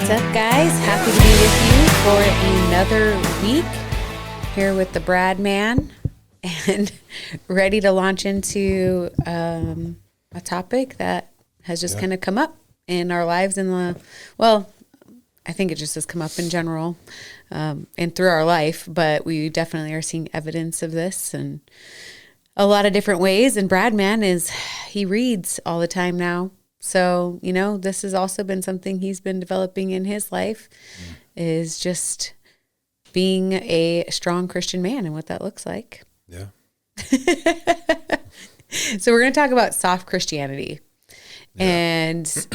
What's up, guys? Happy to be with you for another week here with the Brad Man and ready to launch into a topic that has just kind of come up in our lives I think it just has come up in general and through our life, but we definitely are seeing evidence of this in a lot of different ways. And Brad Man he reads all the time now. So, this has also been something he's been developing in his life is just being a strong Christian man and what that looks like. Yeah. So we're going to talk about soft Christianity. Yeah. And,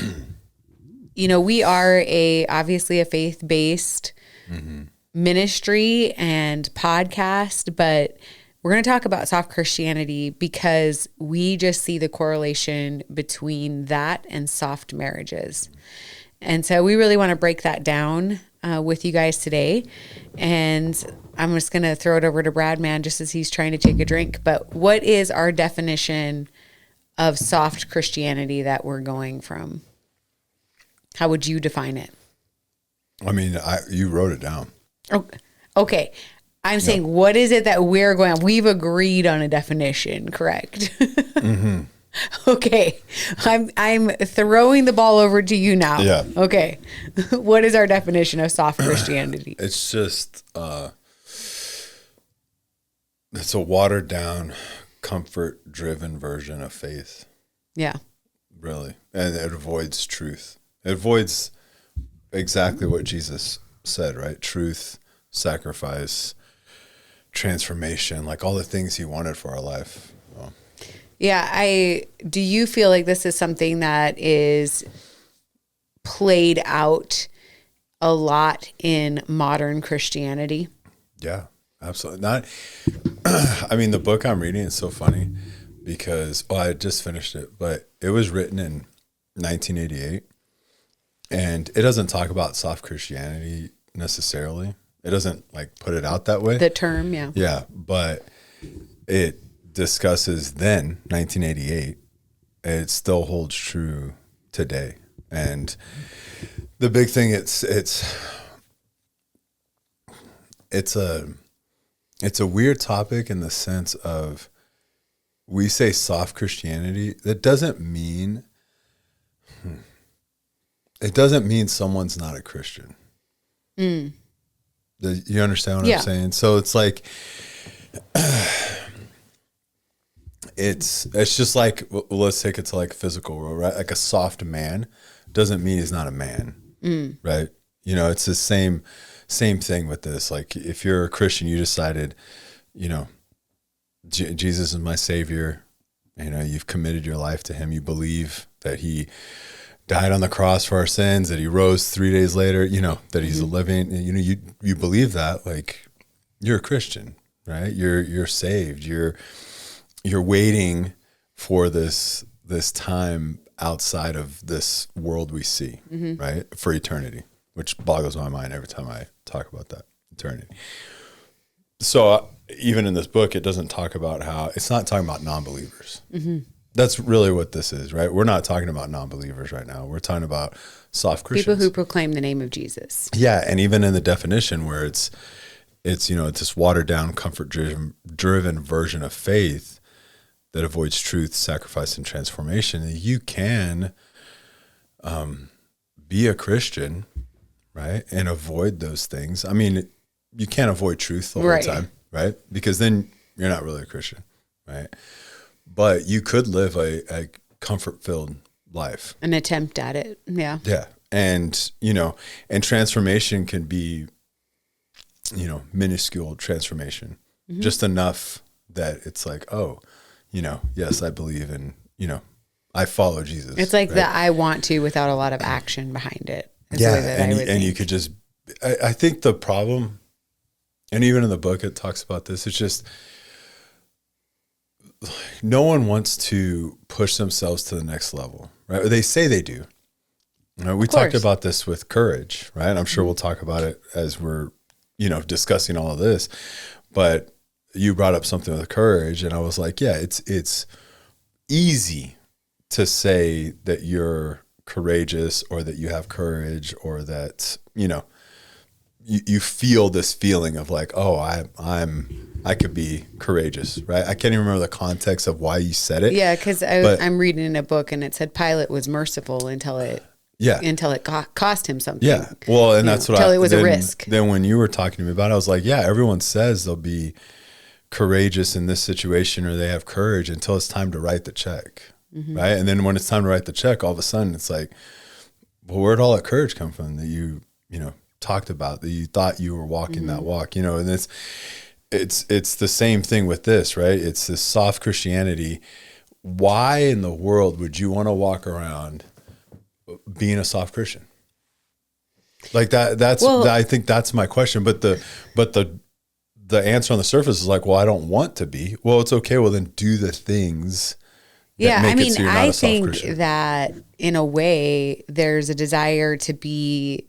we are obviously a faith-based ministry and podcast, but we're going to talk about soft Christianity because we just see the correlation between that and soft marriages. And so we really want to break that down with you guys today. And I'm just going to throw it over to Brad Man just as he's trying to take a drink. But what is our definition of soft Christianity that we're going from? How would you define it? I mean, you wrote it down. Okay. I'm saying, what is it that we're going on? We've agreed on a definition, correct? Mm-hmm. Okay. I'm throwing the ball over to you now. Yeah. Okay. What is our definition of soft Christianity? It's just, it's a watered down, comfort driven version of faith. Yeah. Really. And it avoids truth. It avoids exactly what Jesus said, right? Truth, sacrifice, transformation, like all the things he wanted for our life. Well, yeah. Do you feel like this is something that is played out a lot in modern Christianity? Yeah, absolutely. I mean, the book I'm reading is so funny because, I just finished it, but it was written in 1988 and it doesn't talk about soft Christianity necessarily. It doesn't put it out that way. The term, yeah. Yeah, but it discusses then 1988. It still holds true today. And the big thing it's a weird topic in the sense of we say soft Christianity. That doesn't mean someone's not a Christian. Mm. You understand what I'm saying? So it's like, it's just like, let's take it to physical world, right? Like a soft man doesn't mean he's not a man, right? It's the same thing with this. Like if you're a Christian, you decided, Jesus is my savior. You've committed your life to him. You believe that he died on the cross for our sins, that he rose 3 days later, that he's living, you believe that, you're a Christian, right? You're saved. You're waiting for this time outside of this world we see, right? For eternity, which boggles my mind every time I talk about that, eternity. So even in this book, it doesn't talk about it's not talking about non-believers. Mm-hmm. That's really what this is, right? We're not talking about non-believers right now. We're talking about soft Christians. People who proclaim the name of Jesus. Yeah, and even in the definition where it's this watered down, comfort driven version of faith that avoids truth, sacrifice, and transformation. You can be a Christian, right, and avoid those things. I mean, you can't avoid truth the whole time, right? Because then you're not really a Christian, right? But you could live a comfort-filled life. An attempt at it, yeah. Yeah, and, and transformation can be, minuscule transformation. Mm-hmm. Just enough that it's yes, I believe in, I follow Jesus. It's like that I want to without a lot of action behind it. Yeah, and you could just, I think the problem, and even in the book it talks about this, it's just, no one wants to push themselves to the next level, right? They say they do. Right? We talked about this with courage, right? I'm sure we'll talk about it as we're, discussing all of this. But you brought up something with courage, and I was like, yeah, it's easy to say that you're courageous or that you have courage or that, you feel this feeling of like, oh, I could be courageous, right? I can't even remember the context of why you said it. Yeah, because I'm reading in a book and it said Pilate was merciful until it cost him something. Yeah, well, and that's what until it was a risk. Then when you were talking to me about it, I was like, yeah, everyone says they'll be courageous in this situation or they have courage until it's time to write the check, right? And then when it's time to write the check, all of a sudden it's like, well, where'd all that courage come from that you talked about, that you thought you were walking that walk, and it's the same thing with this, right? It's this soft Christianity. Why in the world would you want to walk around being a soft Christian? Like that's I think that's my question. But the answer on the surface is like, well, I don't want to be. Well, it's okay. Well, then do the things. I think that in a way there's a desire to be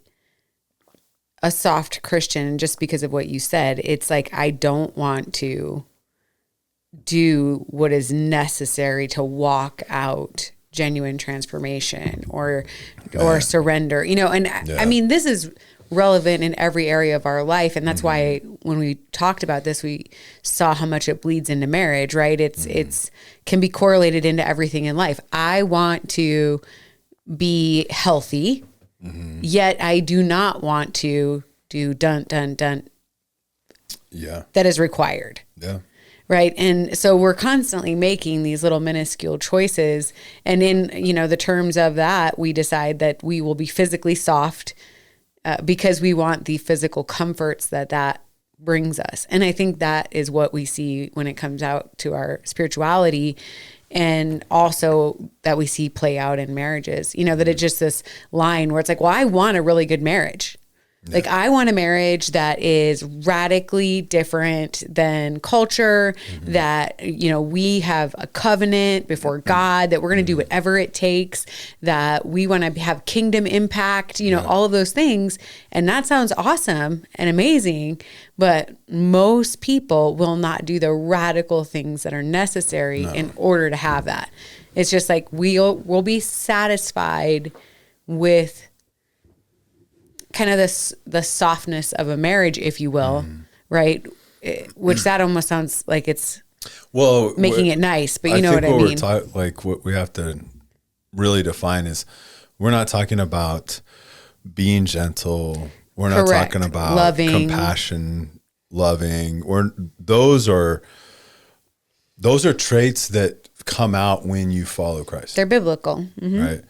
a soft Christian just because of what you said. It's like, I don't want to do what is necessary to walk out genuine transformation or surrender, I mean, this is relevant in every area of our life. And that's why when we talked about this, we saw how much it bleeds into marriage, right? It's can be correlated into everything in life. I want to be healthy, yet I do not want to do dun. Yeah. That is required. Yeah. Right. And so we're constantly making these little minuscule choices. And in, the terms of that, we decide that we will be physically soft because we want the physical comforts that brings us. And I think that is what we see when it comes out to our spirituality, and also that we see play out in marriages, that it's just this line where it's like, well, I want a really good marriage. Yeah. Like, I want a marriage that is radically different than culture, that, we have a covenant before God, that we're going to do whatever it takes, that we want to have kingdom impact, all of those things. And that sounds awesome and amazing, but most people will not do the radical things that are necessary in order to have that. It's just like, we'll be satisfied with kind of the softness of a marriage, if you will, right? Which that almost sounds like it's making it nice, but you know what I mean? What we have to really define is, we're not talking about being gentle. We're not talking about loving, compassion, loving. Those are traits that come out when you follow Christ. They're biblical. Right?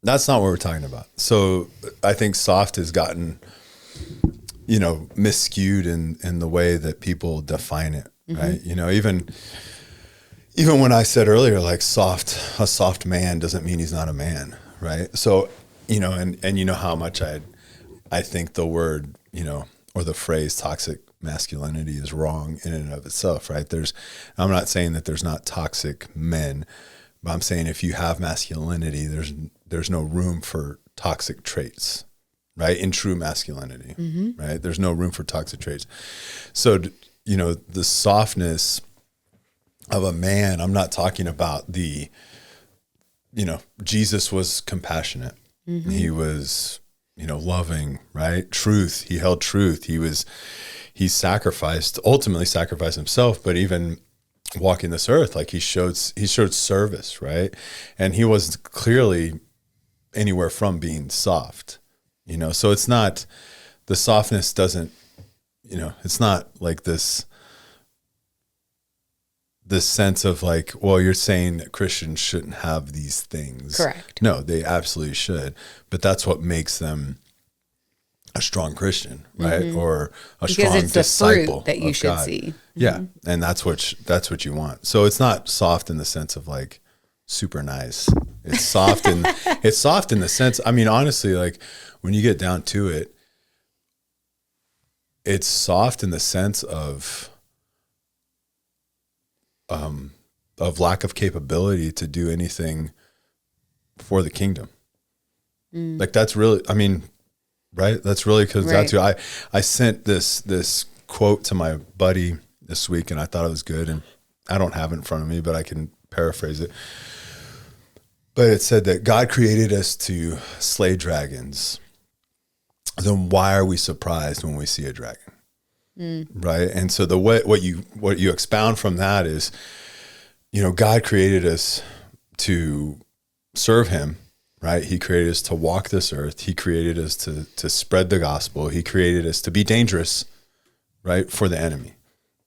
That's not what we're talking about. So I think soft has gotten, miscued in the way that people define it, right? Even when I said earlier, like, a soft man doesn't mean he's not a man, right? So, and you know how much I think the word, or the phrase toxic masculinity is wrong in and of itself, right? I'm not saying that there's not toxic men, but I'm saying if you have masculinity, there's no room for toxic traits, right? In true masculinity, right? There's no room for toxic traits. So, the softness of a man, I'm not talking about Jesus was compassionate. He was, loving, right? Truth. He held truth. He ultimately sacrificed himself, but even walking this earth, like, he showed service, right? And he wasn't clearly anywhere from being soft, so it's not, the softness doesn't, it's not like this sense of like, well, you're saying that Christians shouldn't have these things. Correct. No, they absolutely should, but that's what makes them a strong Christian, right? Or a strong disciple. Because it's the fruit that you should see. Yeah. And that's what you want. So it's not soft in the sense of like super nice. It's soft and it's soft in the sense, I mean, honestly, like, when you get down to it, it's soft in the sense of lack of capability to do anything for the kingdom. Like, that's really, I mean, right? That's really comes down to, I sent this quote to my buddy this week, and I thought it was good, and I don't have it in front of me, but I can paraphrase it. But it said that God created us to slay dragons. Then why are we surprised when we see a dragon? Right. And so what you expound from that is, God created us to serve him, right? He created us to walk this earth. He created us to spread the gospel. He created us to be dangerous, right, for the enemy.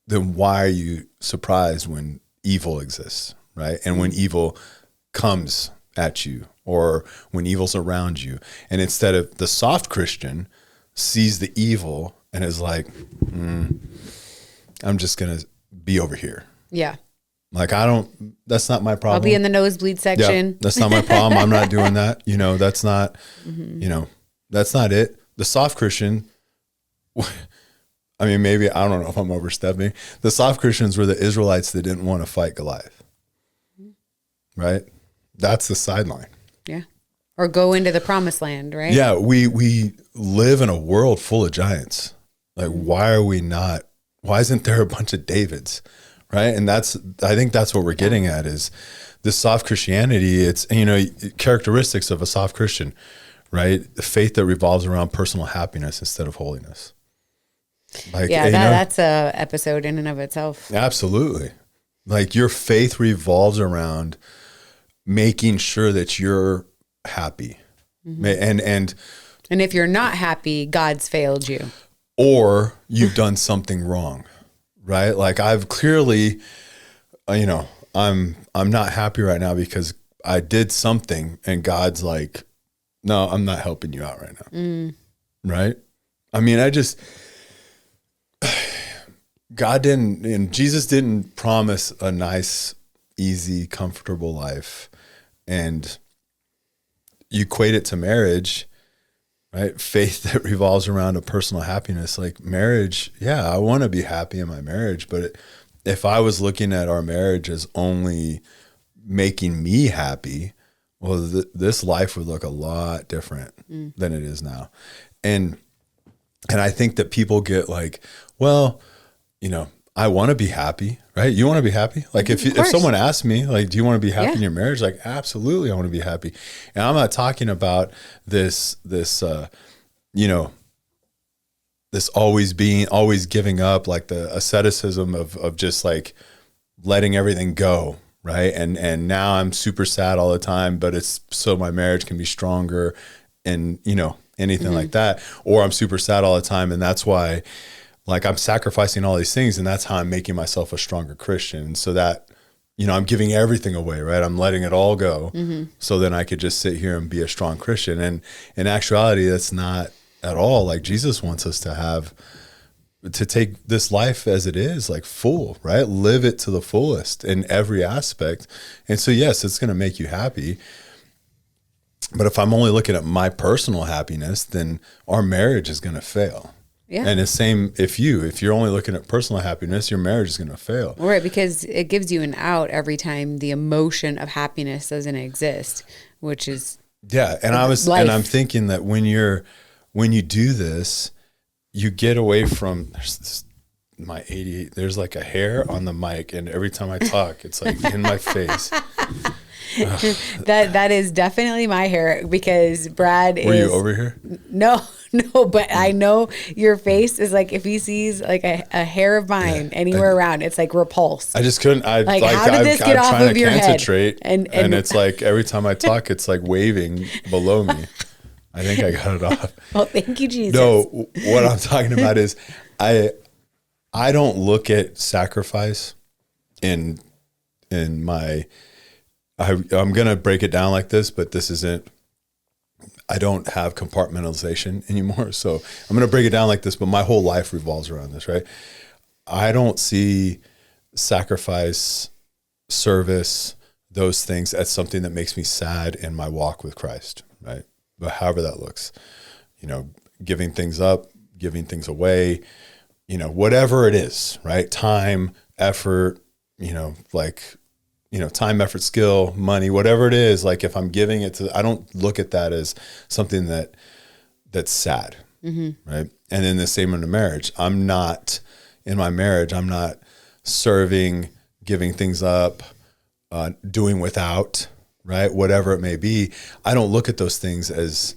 Then why are you surprised when evil exists, right? And when evil comes at you, or when evil's around you. And instead of the soft Christian sees the evil and is like, I'm just going to be over here. Yeah. Like, that's not my problem. I'll be in the nosebleed section. Yeah, that's not my problem. I'm not doing that. That's not, that's not it. The soft Christian, I mean, maybe, I don't know if I'm overstepping. The soft Christians were the Israelites that didn't want to fight Goliath. Right? That's the sideline. Yeah. Or go into the promised land, right? Yeah. We live in a world full of giants. Like, why isn't there a bunch of Davids? Right. And I think that's what we're getting at is this soft Christianity. It's, characteristics of a soft Christian, right? The faith that revolves around personal happiness instead of holiness. Like, yeah, that's a episode in and of itself. Absolutely. Like, your faith revolves around making sure that you're happy. And if you're not happy, God's failed you. Or you've done something wrong, right? Like, I've clearly, I'm not happy right now because I did something and God's like, no, I'm not helping you out right now. Right? I mean, God didn't, and Jesus didn't promise a nice, easy, comfortable life. And you equate it to marriage, right? Faith that revolves around a personal happiness. Like, marriage, yeah, I want to be happy in my marriage. But if I was looking at our marriage as only making me happy, well, this life would look a lot different than it is now. And I think that people get like, well, I want to be happy, right? You want to be happy? Like, if someone asks me, like, do you want to be happy in your marriage? Like, absolutely, I want to be happy. And I'm not talking about this always giving up, like the asceticism of just like letting everything go, right? And now I'm super sad all the time, but it's so my marriage can be stronger, and anything like that. Or I'm super sad all the time, and that's why, like, I'm sacrificing all these things, and that's how I'm making myself a stronger Christian. So that, I'm giving everything away, right? I'm letting it all go. So then I could just sit here and be a strong Christian. And in actuality, that's not at all. Like, Jesus wants us to take this life as it is, like, full, right? Live it to the fullest in every aspect. And so, yes, it's going to make you happy. But if I'm only looking at my personal happiness, then our marriage is going to fail. Yeah. And the same if you're only looking at personal happiness, your marriage is going to fail. Right, because it gives you an out every time the emotion of happiness doesn't exist, which is and I'm thinking that when you do this, you get away from my 88. There's like a hair on the mic, and every time I talk, it's like in my face. That is definitely my hair, because Brad Were you over here? No, but I know your face is like, if he sees like a hair of mine anywhere around, it's like repulsed. I just couldn't. How did this get off of your head? And it's like every time I talk, it's like waving below me. I think I got it off. Well, thank you, Jesus. No, what I'm talking about is I don't look at sacrifice in my. I'm going to break it down like this, but I don't have compartmentalization anymore. So I'm going to break it down like this, but my whole life revolves around this, right? I don't see sacrifice, service, those things as something that makes me sad in my walk with Christ, right? But however that looks, giving things up, giving things away, whatever it is, right? Time, effort, time, effort, skill, money, whatever it is, like, if I'm giving it I don't look at that as something that's sad, right? And then the same in the marriage. I'm not serving, giving things up, doing without, right? Whatever it may be. I don't look at those things as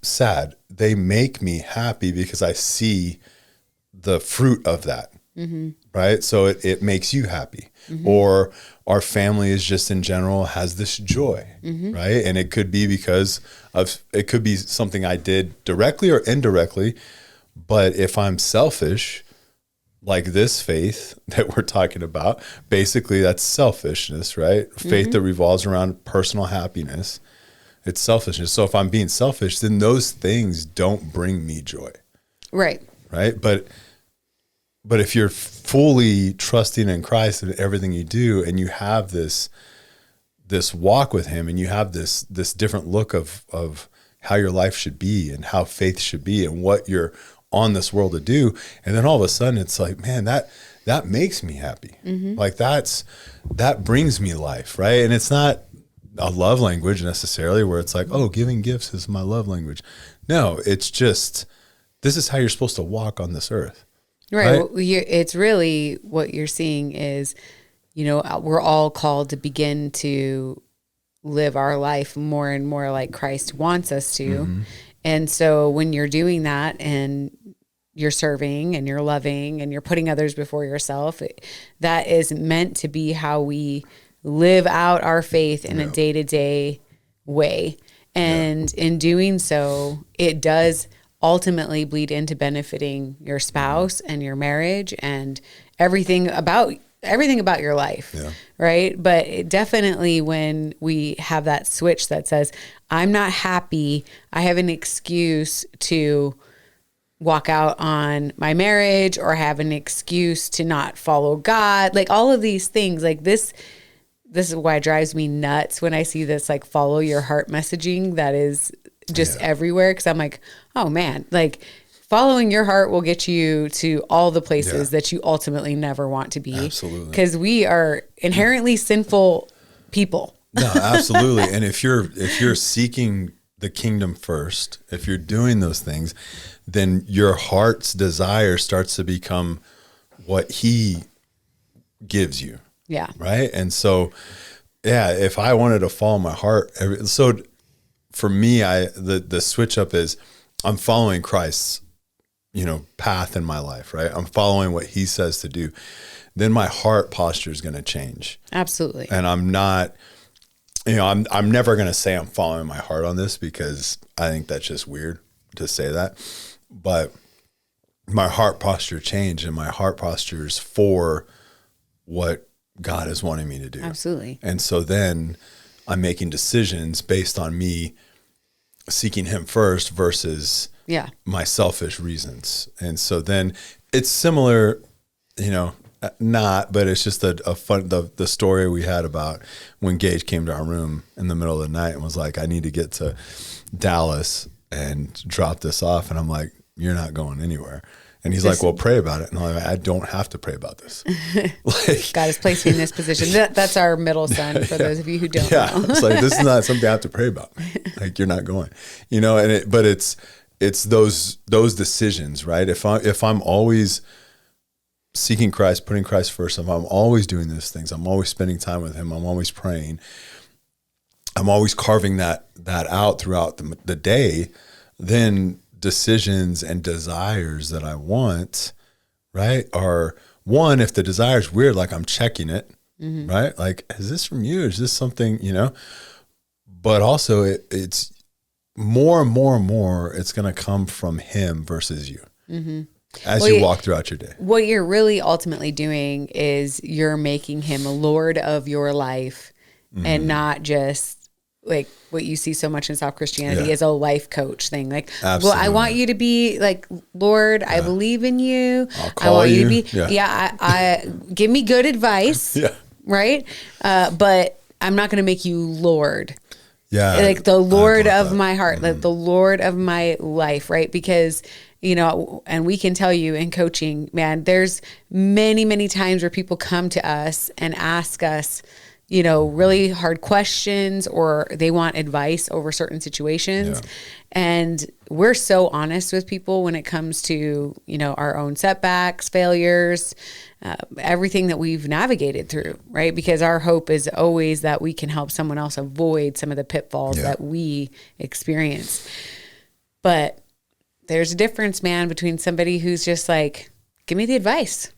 sad. They make me happy because I see the fruit of that. Right. So it makes you happy, or our family is just in general has this joy. Right. And it could be because it could be something I did directly or indirectly. But if I'm selfish, like this faith that we're talking about, basically that's selfishness, right? Faith that revolves around personal happiness. It's selfishness. So if I'm being selfish, then those things don't bring me joy. Right. Right. But if you're fully trusting in Christ in everything you do, and you have this walk with him, and you have this different look of how your life should be and how faith should be and what you're on this world to do. And then all of a sudden it's like, man, that makes me happy. Like that brings me life. Right. And it's not a love language necessarily where it's like, oh, giving gifts is my love language. No, it's just, this is how you're supposed to walk on this earth. Right. Well, it's really what you're seeing is, we're all called to begin to live our life more and more like Christ wants us to. And so when you're doing that and you're serving and you're loving and you're putting others before yourself, that is meant to be how we live out our faith in a day-to-day way. And in doing so, it does ultimately bleed into benefiting your spouse and your marriage and everything about your life. Right. But it definitely, when we have that switch that says, I'm not happy, I have an excuse to walk out on my marriage or have an excuse to not follow God, like all of these things, like this is why it drives me nuts when I see this, like, follow your heart messaging that is just everywhere. Cause I'm like, oh man, like following your heart will get you to all the places that you ultimately never want to be. Absolutely. Cause we are inherently sinful people. No, absolutely. And if you're seeking the kingdom first, if you're doing those things, then your heart's desire starts to become what he gives you. Yeah. Right. And so, if I wanted to follow my heart, so for me, the switch up is I'm following Christ's, path in my life, right? I'm following what he says to do. Then my heart posture is going to change. Absolutely. And I'm not, I'm never going to say I'm following my heart on this because I think that's just weird to say that. But my heart posture changed, and my heart posture is for what God is wanting me to do. Absolutely. And so then I'm making decisions based on me seeking him first versus my selfish reasons. And so then it's similar, but it's just a fun, the story we had about when Gage came to our room in the middle of the night and was like, I need to get to Dallas and drop this off. And I'm like, you're not going anywhere. And he's like, well, pray about it. And I'm like, I don't have to pray about this. Like, God has placed me in this position. That's our middle son, for those of you who don't know. It's like, this is not something I have to pray about. Like, you're not going, but it's those decisions, right? If I'm always seeking Christ, putting Christ first, if I'm always doing these things, I'm always spending time with him, I'm always praying, I'm always carving that out throughout the day, then decisions and desires that I want, right, are one, if the desire is weird, like I'm checking it, right? Like, is this from you? Is this something, but also it's more and more and more, it's going to come from him versus you as you walk throughout your day. What you're really ultimately doing is you're making him a Lord of your life and not just like what you see so much in South Christianity is a life coach thing. Like, absolutely. Well, I want you to be like, Lord, I believe in you. I want you to be, I give me good advice. Right. But I'm not going to make you Lord. Like the Lord of my heart, like the Lord of my life. Right. Because, and we can tell you in coaching, man, there's many, many times where people come to us and ask us really hard questions, or they want advice over certain situations. Yeah. And we're so honest with people when it comes to, our own setbacks, failures, everything that we've navigated through, right? Because our hope is always that we can help someone else avoid some of the pitfalls that we experience. But there's a difference, man, between somebody who's just like, give me the advice.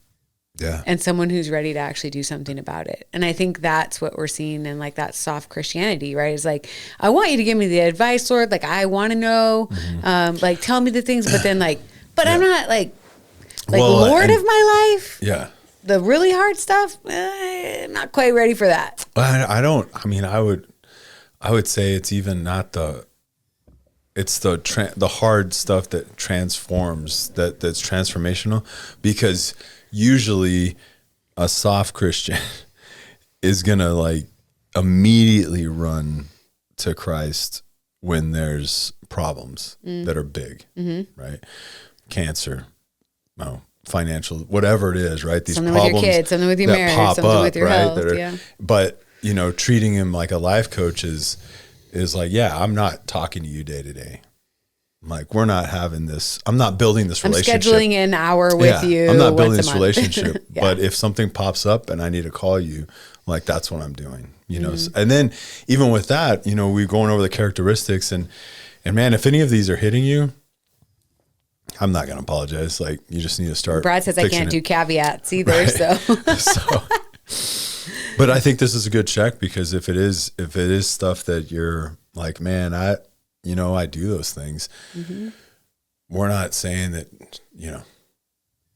Yeah. And someone who's ready to actually do something about it. And I think that's what we're seeing in like that soft Christianity, right? It's like, I want you to give me the advice, Lord. Like, I want to know, like, tell me the things, but then like, but I'm not like Lord of my life. Yeah. The really hard stuff, I'm not quite ready for that. I would say it's even not it's the hard stuff that transforms, that's transformational, because usually a soft Christian is going to like immediately run to Christ when there's problems that are big, right? Cancer, financial, whatever it is, right? These something problems with your kids, something with your marriage, something up, with your right? health. But, treating him like a life coach is like, I'm not talking to you day to day. Like, we're not having this. I'm not building this relationship. I'm scheduling an hour with you. I'm not building this month. relationship. But if something pops up and I need to call you, like, that's what I'm doing, And then even with that, we're going over the characteristics and man, if any of these are hitting you, I'm not going to apologize. Like, you just need to start. Brad says I can't do caveats either. Right. So, but I think this is a good check, because if it is stuff that you're like, man, I do those things. We're not saying that,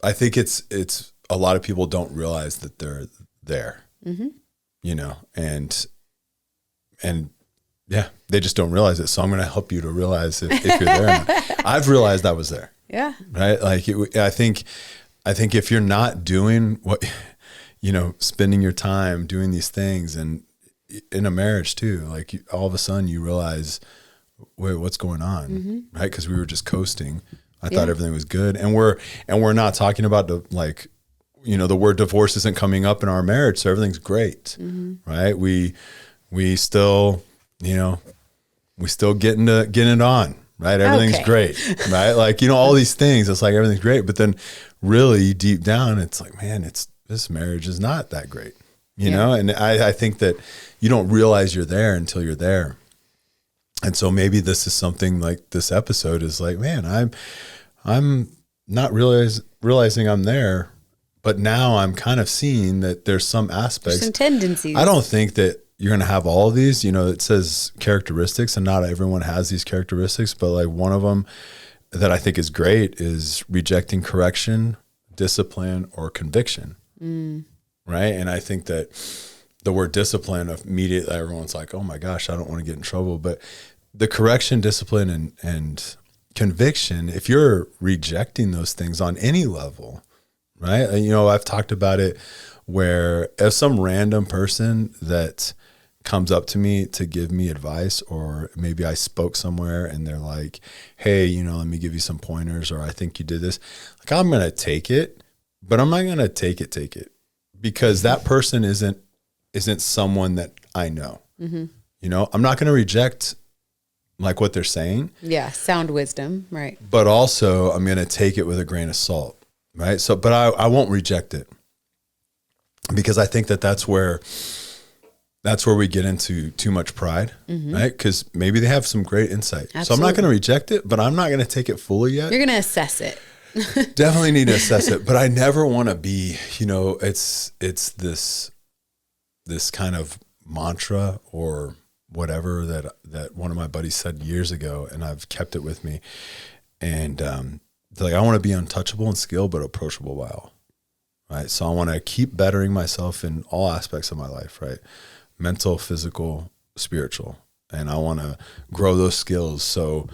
I think it's a lot of people don't realize that they're there, and yeah, they just don't realize it. So I'm going to help you to realize if you're there or not. I've realized I was there. Yeah. Right. Like, I think if you're not doing what, spending your time doing these things, and in a marriage too, like, all of a sudden you realize, wait, what's going on? Right. Cause we were just coasting. I thought everything was good. And we're not talking about the word divorce isn't coming up in our marriage. So everything's great. Right. We still, we still getting it on. Right. Everything's great. Right. Like, all these things, it's like, everything's great. But then really deep down, it's like, man, this marriage is not that great, know? And I think that you don't realize you're there until you're there. And so maybe this is something like this episode is like, man, I'm not realizing I'm there, but now I'm kind of seeing that there's some aspects, some tendencies. I don't think that you're going to have all of these, it says characteristics, and not everyone has these characteristics, but like one of them that I think is great is rejecting correction, discipline, or conviction. Right. And I think that the word discipline, immediately everyone's like, oh my gosh, I don't want to get in trouble. But the correction, discipline, and conviction, if you're rejecting those things on any level, right? I've talked about it where if some random person that comes up to me to give me advice, or maybe I spoke somewhere and they're like, hey, let me give you some pointers, or I think you did this. Like, I'm going to take it, but I'm not going to take it because that person isn't someone that I know. I'm not going to reject like what they're saying. Yeah. Sound wisdom. Right. But also I'm going to take it with a grain of salt. Right. So, but I won't reject it, because I think that's where we get into too much pride, right? Because maybe they have some great insight. Absolutely. So I'm not going to reject it, but I'm not going to take it fully yet. You're going to assess it. Definitely need to assess it, but I never want to be, it's this kind of mantra or whatever that one of my buddies said years ago, and I've kept it with me. And like, I want to be untouchable in skill, but approachable by all. Right. So I want to keep bettering myself in all aspects of my life, right? Mental, physical, spiritual. And I want to grow those skills so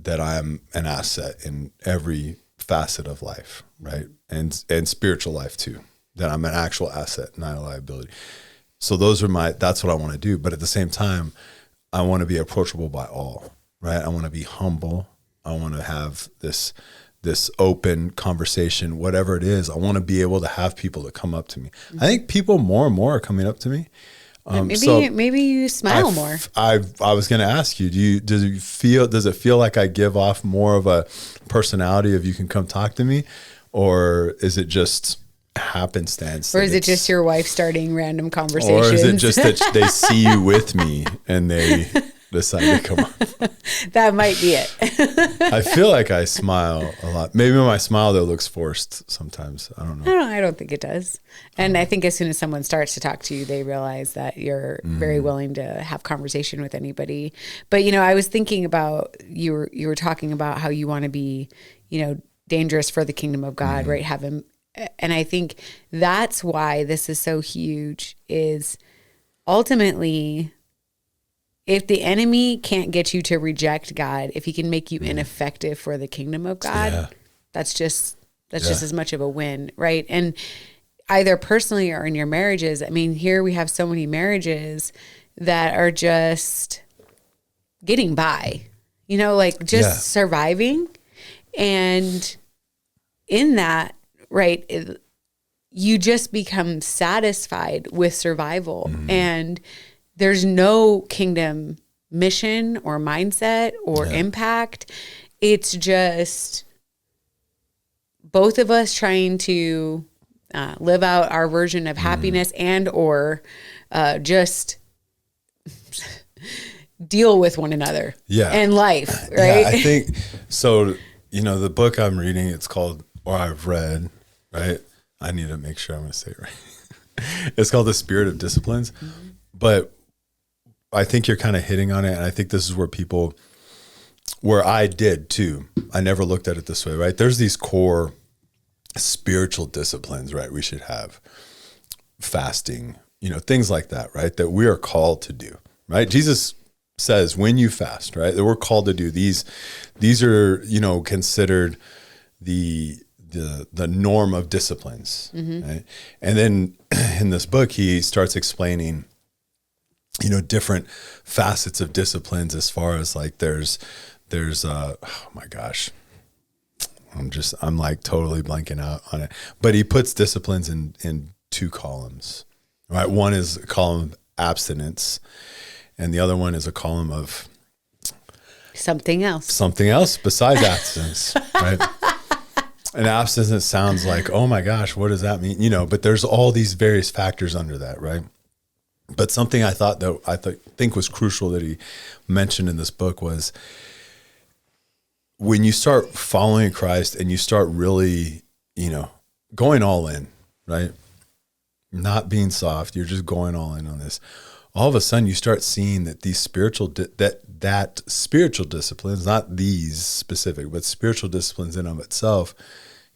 that I'm an asset in every facet of life, right? And spiritual life too, that I'm an actual asset, not a liability. So that's what I want to do. But at the same time, I want to be approachable by all, right? I want to be humble. I want to have this open conversation, whatever it is. I want to be able to have people that come up to me. I think people more and more are coming up to me. Maybe you smile more. I was going to ask you, does it feel like I give off more of a personality of you can come talk to me, or is it just happenstance? Or is it just your wife starting random conversations? Or is it just that they see you with me and they decide to come on? That might be it. I feel like I smile a lot. Maybe my smile though looks forced sometimes. I don't know. I don't think it does. And I think as soon as someone starts to talk to you, they realize that you're very willing to have conversation with anybody. But, I was thinking about, you were talking about how you want to be, dangerous for the kingdom of God, right? And I think that's why this is so huge, is ultimately, if the enemy can't get you to reject God, if he can make you ineffective for the kingdom of God, that's just as much of a win, right? And either personally or in your marriages, here we have so many marriages that are just getting by, surviving. And in that, right, you just become satisfied with survival. And there's no kingdom mission or mindset or impact. It's just both of us trying to live out our version of happiness and or just deal with one another and life, right? Yeah, I think so. The book I'm reading, it's called, or I've read, right? I need to make sure I'm going to say it right. It's called The Spirit of Disciplines. But I think you're kind of hitting on it. And I think this is where I did too. I never looked at it this way, right? There's these core spiritual disciplines, right? We should have fasting, things like that, right? That we are called to do, right? Jesus says when you fast, right? That we're called to do these are, considered the norm of disciplines, right? And then in this book, he starts explaining, different facets of disciplines, as far as like there's oh my gosh, I'm like totally blanking out on it, but he puts disciplines in two columns, right? One is a column of abstinence, and the other one is a column of something else besides abstinence, right? And abstinence sounds like, oh my gosh, what does that mean? But there's all these various factors under that, right? But something I think was crucial that he mentioned in this book was, when you start following Christ and you start really, going all in, right? Not being soft, you're just going all in on this. All of a sudden you start seeing that these spiritual spiritual disciplines, not these specific, but spiritual disciplines in of itself,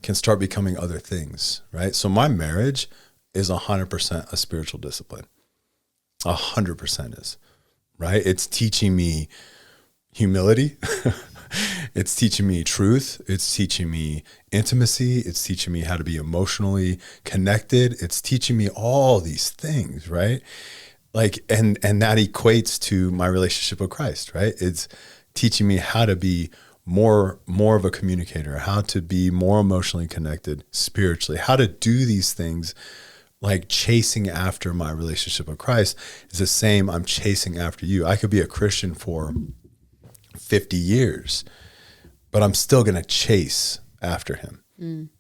can start becoming other things, right? So my marriage is 100% a spiritual discipline. 100% is, right? It's teaching me humility. It's teaching me truth. It's teaching me intimacy. It's teaching me how to be emotionally connected. It's teaching me all these things, right? Like, and that equates to my relationship with Christ, right? It's teaching me how to be more of a communicator, how to be more emotionally connected spiritually, how to do these things. Like chasing after my relationship with Christ is the same I'm chasing after you. I could be a Christian for 50 years, but I'm still going to chase after him,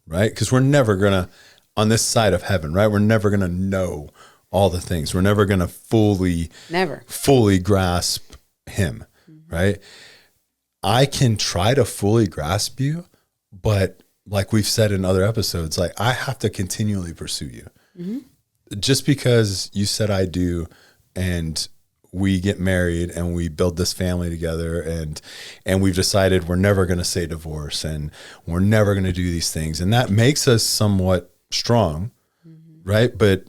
right? Because we're never going to, on this side of heaven, right? We're never going to know all the things. We're never going to fully grasp him, right? I can try to fully grasp you, but like we've said in other episodes, like I have to continually pursue you. Just because you said I do, and we get married and we build this family together, and we've decided we're never going to say divorce and we're never going to do these things, and that makes us somewhat strong, right? But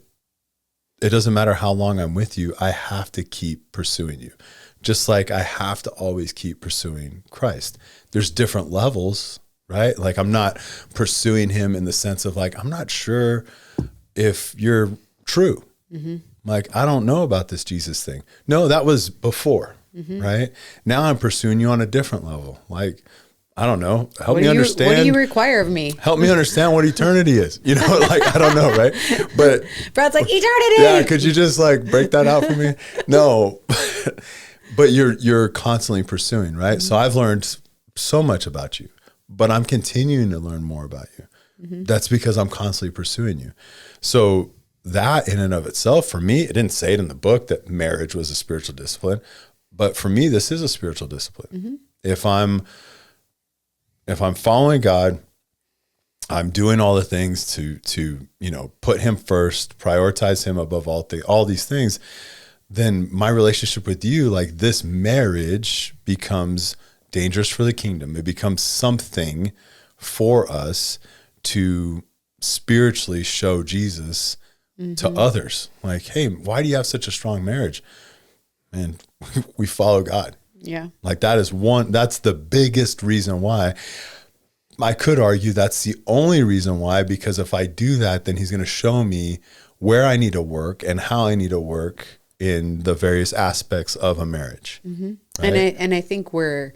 it doesn't matter how long I'm with you, I have to keep pursuing you. Just like I have to always keep pursuing Christ. There's different levels, right? Like I'm not pursuing him in the sense of like, I'm not sure if you're true. Like, I don't know about this Jesus thing. No, that was before, right? Now I'm pursuing you on a different level. Like, I don't know. Help me understand. What do you require of me? Help me understand what eternity is. You know, like, I don't know, right? But Brad's like, eternity. Yeah, could you just like break that out for me? No, but you're constantly pursuing, right? So I've learned so much about you, but I'm continuing to learn more about you. That's because I'm constantly pursuing you. So that in and of itself, for me, it didn't say it in the book that marriage was a spiritual discipline, but for me, this is a spiritual discipline. If I'm following God, I'm doing all the things to put him first, prioritize him above all these things, then my relationship with you, like this marriage, becomes dangerous for the kingdom. It becomes something for us to spiritually show Jesus to others. Like, hey, why do you have such a strong marriage? Man, we follow God. Yeah. Like that's the biggest reason why. I could argue that's the only reason why, because if I do that, then he's going to show me where I need to work and how I need to work in the various aspects of a marriage. Right? And I think we're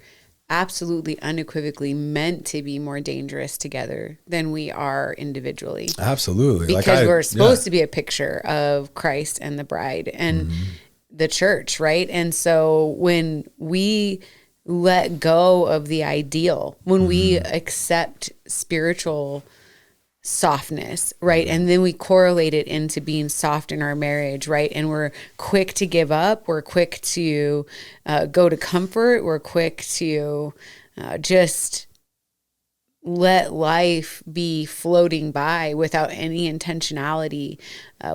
absolutely unequivocally meant to be more dangerous together than we are individually. Absolutely. Because we're supposed to be a picture of Christ and the bride and the church, right? And so when we let go of the ideal, when we accept spiritual softness, right? And then we correlate it into being soft in our marriage, right? And we're quick to give up. We're quick to go to comfort. We're quick to just let life be floating by without any intentionality.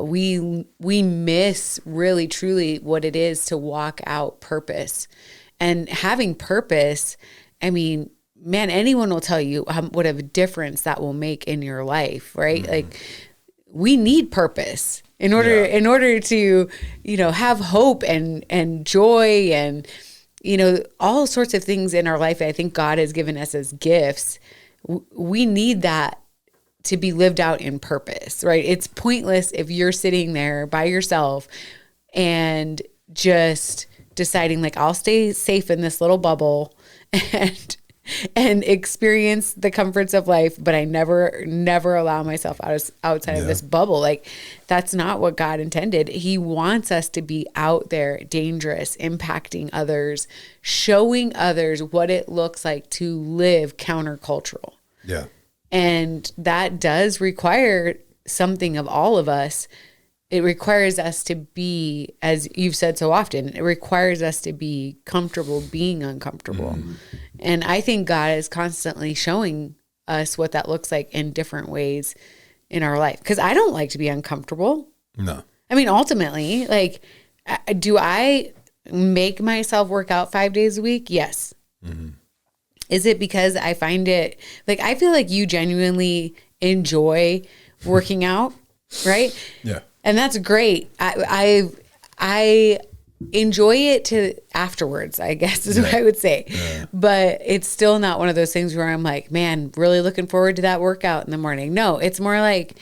We miss really, truly what it is to walk out purpose. And having purpose, I mean, man, anyone will tell you what a difference that will make in your life, right? Like, we need purpose in order to, have hope and joy and, all sorts of things in our life. I think God has given us as gifts. We need that to be lived out in purpose, right? It's pointless if you're sitting there by yourself and just deciding like, I'll stay safe in this little bubble and experience the comforts of life, but I never allow myself outside of this bubble. Like, that's not what God intended. He wants us to be out there, dangerous, impacting others, showing others what it looks like to live countercultural. Yeah. And that does require something of all of us. It requires us to be, as you've said so often, it requires us to be comfortable being uncomfortable. And I think God is constantly showing us what that looks like in different ways in our life. Because I don't like to be uncomfortable. No. I mean, ultimately, like, do I make myself work out 5 days a week? Yes. Is it because I find it, like, I feel like you genuinely enjoy working out, right? Yeah. And that's great. I enjoy it to afterwards, I guess is what I would say. Yeah. But it's still not one of those things where I'm like, man, really looking forward to that workout in the morning. No, it's more like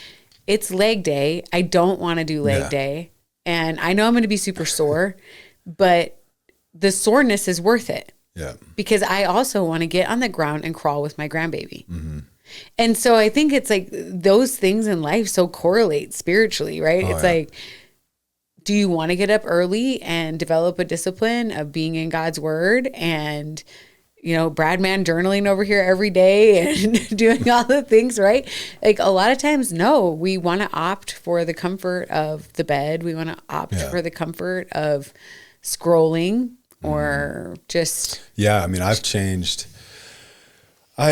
it's leg day. I don't want to do leg day. And I know I'm going to be super sore, but the soreness is worth it. Yeah. Because I also want to get on the ground and crawl with my grandbaby. And so I think it's like those things in life so correlate spiritually, right? It's like, do you want to get up early and develop a discipline of being in God's word and, Brad man journaling over here every day and doing all the things, right? Like, a lot of times, no, we want to opt for the comfort of the bed. We want to opt for the comfort of scrolling or just. Yeah. I mean, I've changed.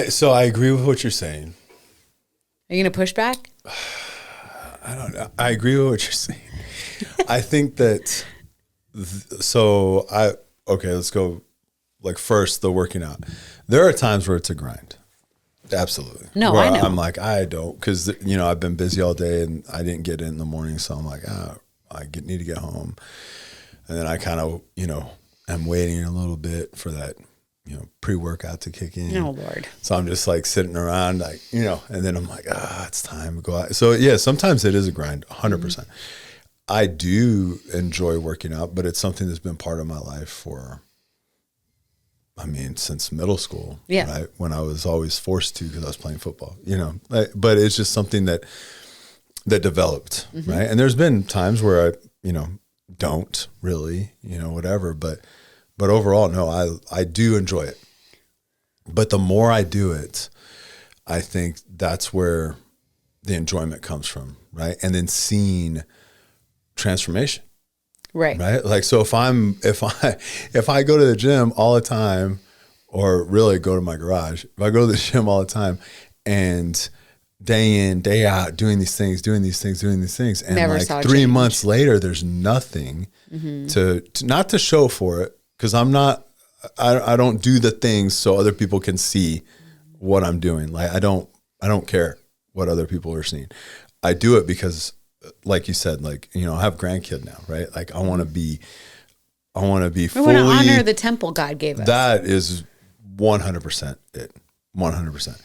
So I agree with what you're saying. Are you going to push back? I don't know. I agree with what you're saying. I think that, let's go like first, the working out. There are times where it's a grind. Absolutely. No, where I know. I'm like, I don't, because, I've been busy all day and I didn't get in the morning. So I'm like, need to get home. And then I kind of, I'm waiting a little bit for that, pre-workout to kick in. Oh, Lord. So I'm just like sitting around, like, and then I'm like, it's time to go out. So yeah, sometimes it is a grind, 100%. I do enjoy working out, but it's something that's been part of my life for I mean, since middle school, Yeah. right? When I was always forced to because I was playing football, but it's just something that developed, right? And there's been times where I, don't really, whatever, but overall, no, I do enjoy it. But the more I do it, I think that's where the enjoyment comes from, right? And then seeing transformation. Right. Right. Like, so if I go to the gym all the time, or really go to my garage, if I go to the gym all the time and day in, day out, doing these things, and Never like saw 3 change. months later, there's nothing to not to show for it. Cause I don't do the things so other people can see what I'm doing. Like, I don't care what other people are seeing. I do it because, like you said, like, I have grandkid now, right? Like, I want to be fully. We want to honor the temple God gave us. That is 100% it. 100%.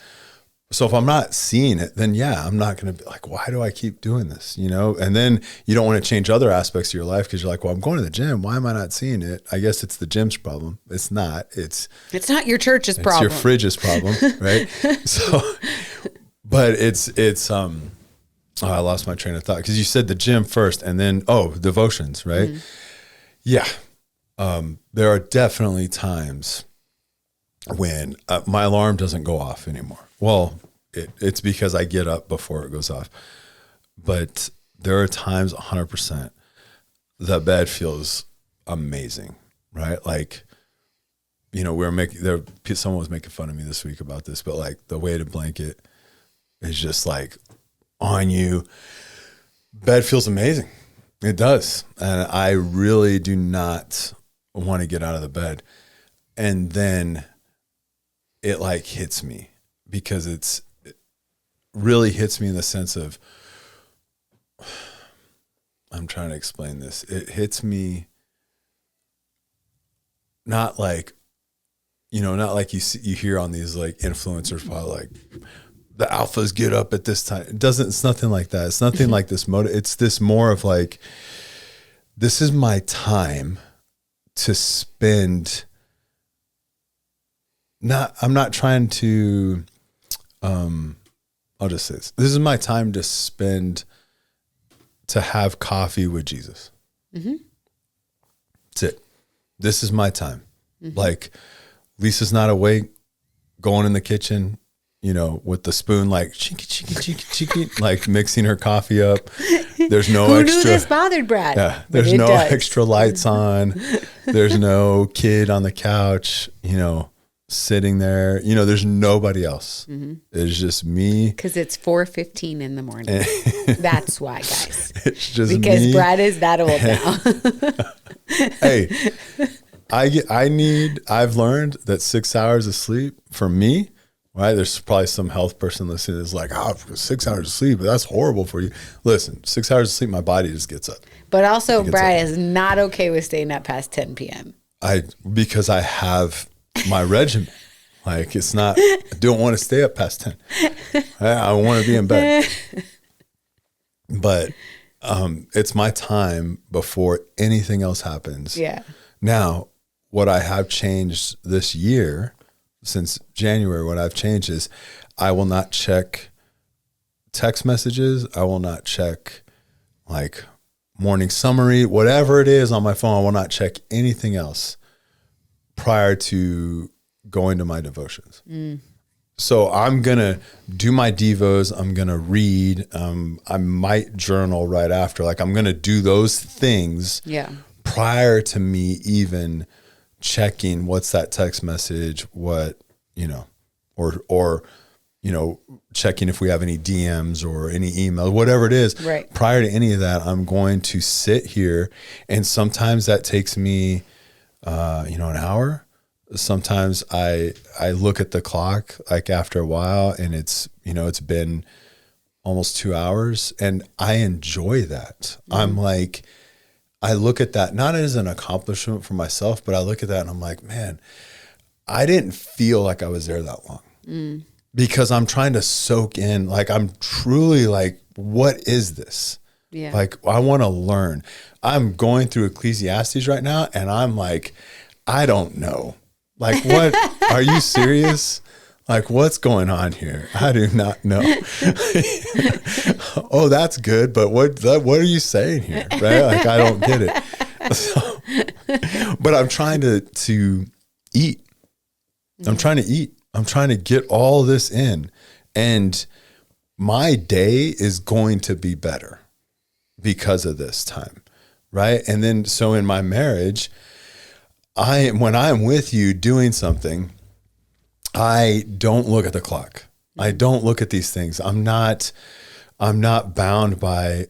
So if I'm not seeing it, then yeah, I'm not going to be like, why do I keep doing this? And then you don't want to change other aspects of your life because you're like, well, I'm going to the gym. Why am I not seeing it? I guess it's the gym's problem. It's not. It's not your church's problem. It's your fridge's problem, right? So, but it's I lost my train of thought because you said the gym first and then, devotions, right? Yeah. There are definitely times when my alarm doesn't go off anymore. Well, it's because I get up before it goes off. But there are times 100% the bed feels amazing, right? Like, someone was making fun of me this week about this, but like the weighted blanket is just like on you. Bed feels amazing. It does. And I really do not want to get out of the bed. And then it like hits me because it really hits me in the sense of, I'm trying to explain this. It hits me not like, not like you hear on these like influencers probably like the alphas get up at this time. It's nothing like that. It's nothing like this it's this more of like, this is my time to spend. I'm not trying to, I'll just say this. This is my time to spend, to have coffee with Jesus. That's it. This is my time. Like, Lisa's not awake, going in the kitchen, with the spoon, like cheeky, like mixing her coffee up. There's no Who extra. knew this bothered Brad? Yeah, there's no extra lights on. There's no kid on the couch, sitting there. There's nobody else. It's just me. Because it's 4:15 in the morning. That's why, guys. It's just because me. Brad is that old now. Hey, I've learned that 6 hours of sleep for me, right? There's probably some health person listening that's like, 6 hours of sleep, that's horrible for you. Listen, 6 hours of sleep, my body just gets up. But also, Brad is not okay with staying up past 10 p.m. Because I have my regimen. Like, it's not, I don't want to stay up past 10. I want to be in bed. But it's my time before anything else happens. Yeah. Now, what I have changed this year, since January, what I've changed is I will not check text messages. I will not check like morning summary, whatever it is on my phone. I will not check anything else prior to going to my devotions. So I'm going to do my devos. I'm going to read. I might journal right after. Like, I'm going to do those things prior to me even checking what's that text message, what, or checking if we have any DMs or any emails, whatever it is. Right. Prior to any of that, I'm going to sit here, and sometimes that takes me, an hour. Sometimes I look at the clock like after a while, and it's been almost 2 hours, and I enjoy that. I'm like, I look at that not as an accomplishment for myself, but I look at that and I'm like, man, I didn't feel like I was there that long because I'm trying to soak in, like, I'm truly like, what is this? Yeah. Like, I want to learn. I'm going through Ecclesiastes right now, and I'm like, I don't know Like, what? Are you serious? Like, what's going on here? I do not know. Oh, that's good. But what are you saying here? Right? Like, I don't get it. So, but I'm trying to eat. I'm trying to eat. I'm trying to get all this in. And my day is going to be better because of this time. Right. And then, so in my marriage, when I'm with you doing something, I don't look at the clock. I don't look at these things. I'm not bound by,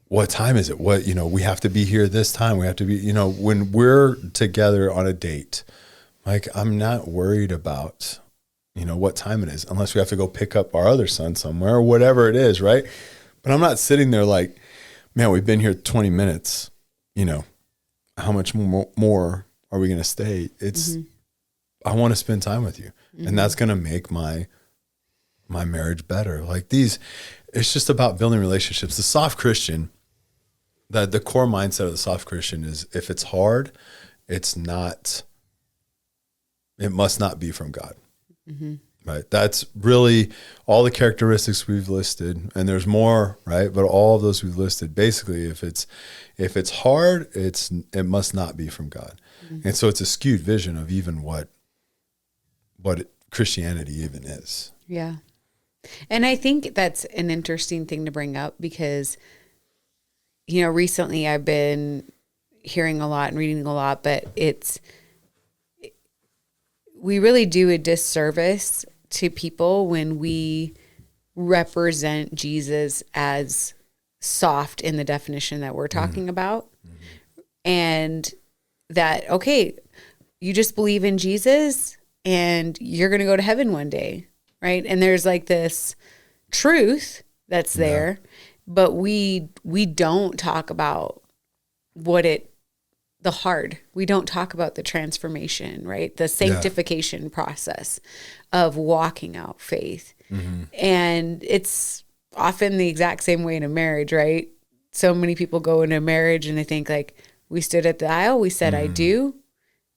what time is it? What, we have to be here this time. We have to be, when we're together on a date, like, I'm not worried about, what time it is, unless we have to go pick up our other son somewhere or whatever it is. Right. But I'm not sitting there like, man, we've been here 20 minutes, how much more are we going to stay? It's, I want to spend time with you. And that's going to make my marriage better. Like, it's just about building relationships. The soft Christian, the core mindset of the soft Christian is, if it's hard, it must not be from God. Right. That's really all the characteristics we've listed, and there's more, right? But all of those we've listed, basically, if it's hard, it must not be from God. And so it's a skewed vision of even what Christianity even is. Yeah. And I think that's an interesting thing to bring up because, recently I've been hearing a lot and reading a lot, but we really do a disservice to people when we represent Jesus as soft in the definition that we're talking about. And that, okay, you just believe in Jesus and you're going to go to heaven one day, right? And there's like this truth that's there, but we don't talk about we don't talk about the transformation, right? The sanctification process of walking out faith. And it's often the exact same way in a marriage, right? So many people go into a marriage and they think like, we stood at the aisle, we said, I do.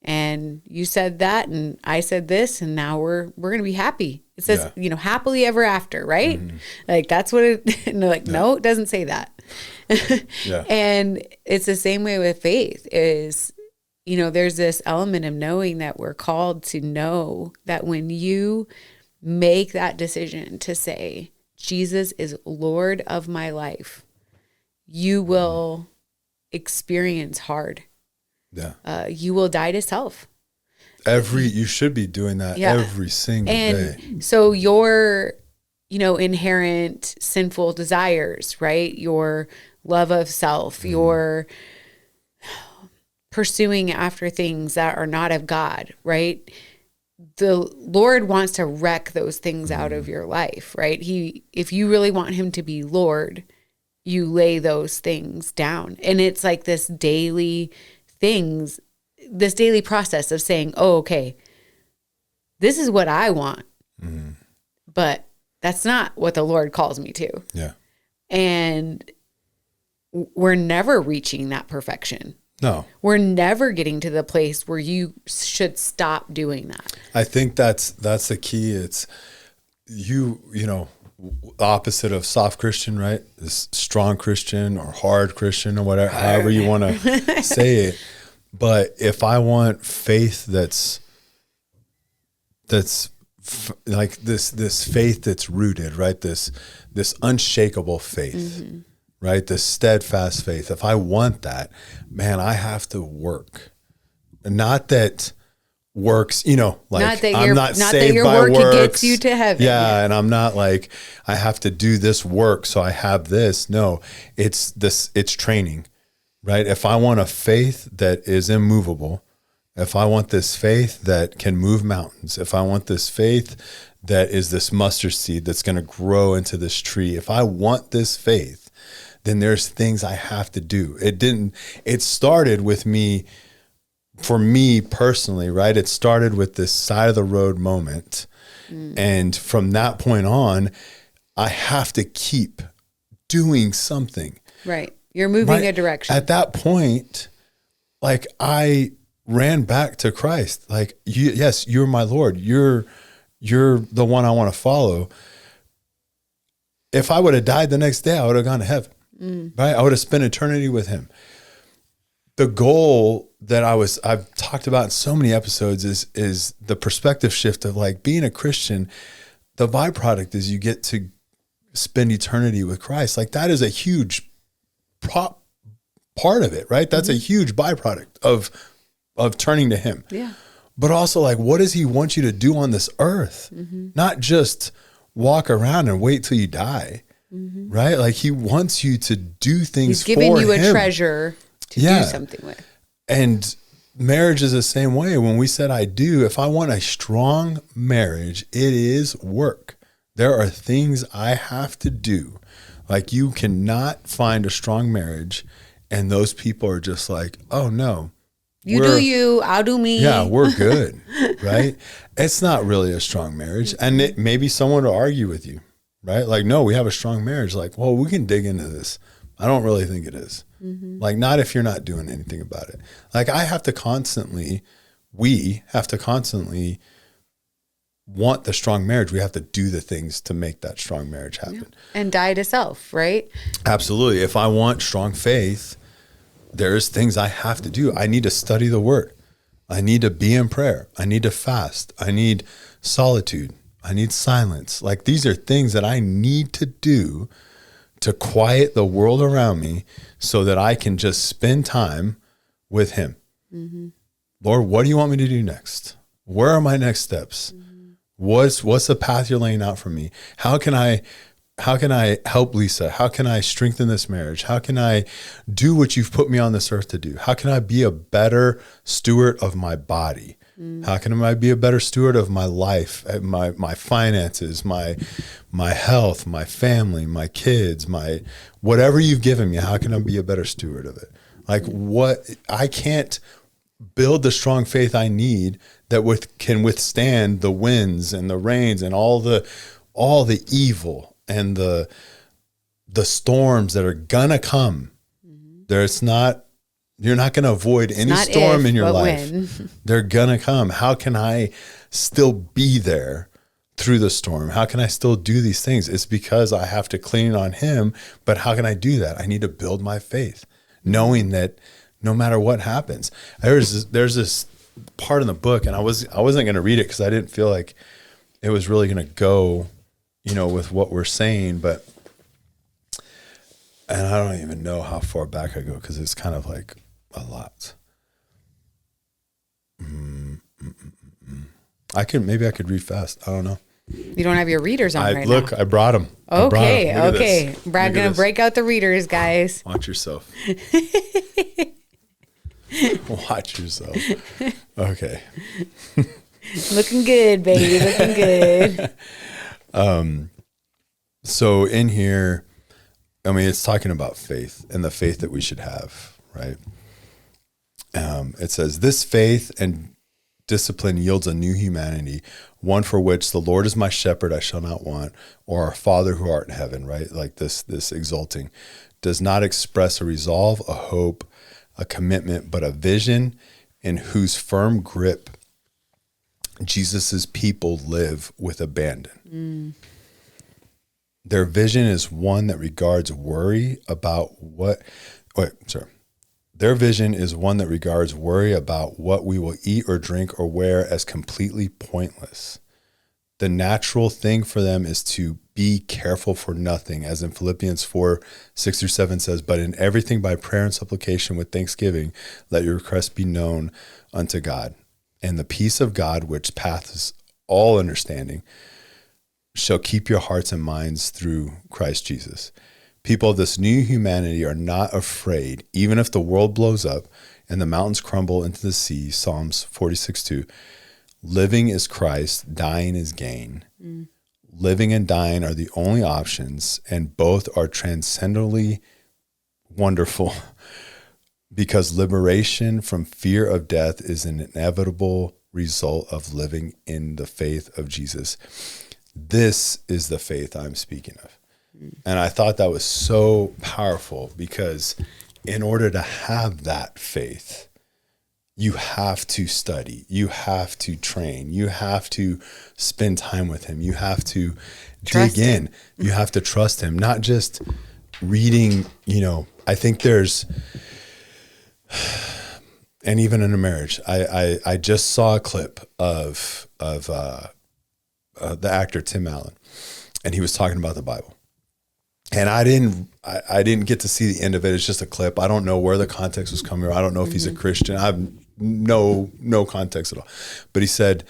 And you said that, and I said this, and now we're going to be happy. It says, happily ever after, right? Like, that's what it, and they're like, no, it doesn't say that. And it's the same way with faith is, there's this element of knowing that we're called to know that when you make that decision to say, Jesus is Lord of my life, you will experience hard. You will die to self. You should be doing that every single day. So your, inherent sinful desires, right? Your love of self, your pursuing after things that are not of God, right? The Lord wants to wreck those things out of your life, right? If you really want him to be Lord, you lay those things down. And it's like this daily process of saying, oh, okay, this is what I want, but that's not what the Lord calls me to. Yeah. And we're never reaching that perfection. No. We're never getting to the place where you should stop doing that. I think that's the key. It's opposite of soft Christian, right? This strong Christian or hard Christian or whatever, however you want to say it. But if I want faith that's like this faith that's rooted, right? This unshakable faith, right? This steadfast faith. If I want that, man, I have to work. Not that works, I'm not saved by works. It gets you to heaven. Yeah, and I'm not like I have to do this work so I have this. No, it's training, right? If I want a faith that is immovable, if I want this faith that can move mountains, if I want this faith that is this mustard seed that's going to grow into this tree, if I want this faith, then there's things I have to do. It started with me, for me personally, right? It started with this side of the road moment. And from that point on, I have to keep doing something. Right. You're moving a direction. At that point, like I ran back to Christ. Like, yes, you're my Lord. You're the one I want to follow. If I would have died the next day, I would have gone to heaven, right? I would have spent eternity with him. The goal that I've talked about in so many episodes is the perspective shift of like being a Christian. The byproduct is you get to spend eternity with Christ. Like that is a huge part of it, right? That's a huge byproduct of turning to him. Yeah. But also like, what does he want you to do on this earth? Not just walk around and wait till you die, right? Like he wants you to do things for him. He's giving you a treasure to do something with. And marriage is the same way. When we said I do, if I want a strong marriage, it is work. There are things I have to do. Like you cannot find a strong marriage and those people are just like, oh no. You do you, I'll do me. Yeah, we're good, right? It's not really a strong marriage. And maybe someone will argue with you, right? Like, no, we have a strong marriage. Like, well, we can dig into this. I don't really think it is. Like, not if you're not doing anything about it. Like, we have to constantly want the strong marriage. We have to do the things to make that strong marriage happen. And die to self, right? Absolutely. If I want strong faith, there's things I have to do. I need to study the word. I need to be in prayer. I need to fast. I need solitude. I need silence. Like these are things that I need to do to quiet the world around me so that I can just spend time with him. Lord, what do you want me to do next? Where are my next steps? What's the path you're laying out for me? How can I help Lisa? How can I strengthen this marriage? How can I do what you've put me on this earth to do? How can I be a better steward of my body? How can I be a better steward of my life, my finances, my health, my family, my kids, my whatever you've given me? How can I be a better steward of it? Like I can't build the strong faith I need that can withstand the winds and the rains and all the evil and the storms that are gonna come. You're not gonna avoid any storm in your life. They're gonna come. How can I still be there through the storm? How can I still do these things? It's because I have to clean on him. But how can I do that? I need to build my faith, knowing that no matter what happens. There's this part in the book, and I wasn't gonna read it because I didn't feel like it was really gonna go, with what we're saying, and I don't even know how far back I go because it's kind of like a lot. Maybe I could read fast. I don't know. You don't have your readers on right now. I brought them. Okay. Brad gonna break out the readers, guys. Watch yourself. Watch yourself. Okay. Looking good, baby. Looking good. So in here, it's talking about faith and the faith that we should have, right? It says, this faith and discipline yields a new humanity, one for which the Lord is my shepherd, I shall not want, or our Father who art in heaven, right? Like this exulting, does not express a resolve, a hope, a commitment, but a vision in whose firm grip Jesus's people live with abandon. Their vision is one that regards worry about Their vision is one that regards worry about what we will eat or drink or wear as completely pointless. The natural thing for them is to be careful for nothing, as in Philippians 4:6-7 says, but in everything by prayer and supplication with thanksgiving, let your requests be known unto God. And the peace of God, which passeth all understanding, shall keep your hearts and minds through Christ Jesus. People of this new humanity are not afraid, even if the world blows up and the mountains crumble into the sea. Psalms 46:2. Living is Christ, dying is gain. Living and dying are the only options, and both are transcendently wonderful because liberation from fear of death is an inevitable result of living in the faith of Jesus. This is the faith I'm speaking of. And I thought that was so powerful because in order to have that faith, you have to study, you have to train, you have to spend time with him, you have to dig in, you have to trust him, not just reading, I think there's, and even in a marriage, I just saw a clip of the actor Tim Allen, and he was talking about the Bible. And I didn't get to see the end of it. It's just a clip. I don't know where the context was coming from. I don't know if he's a Christian. I have no context at all. But he said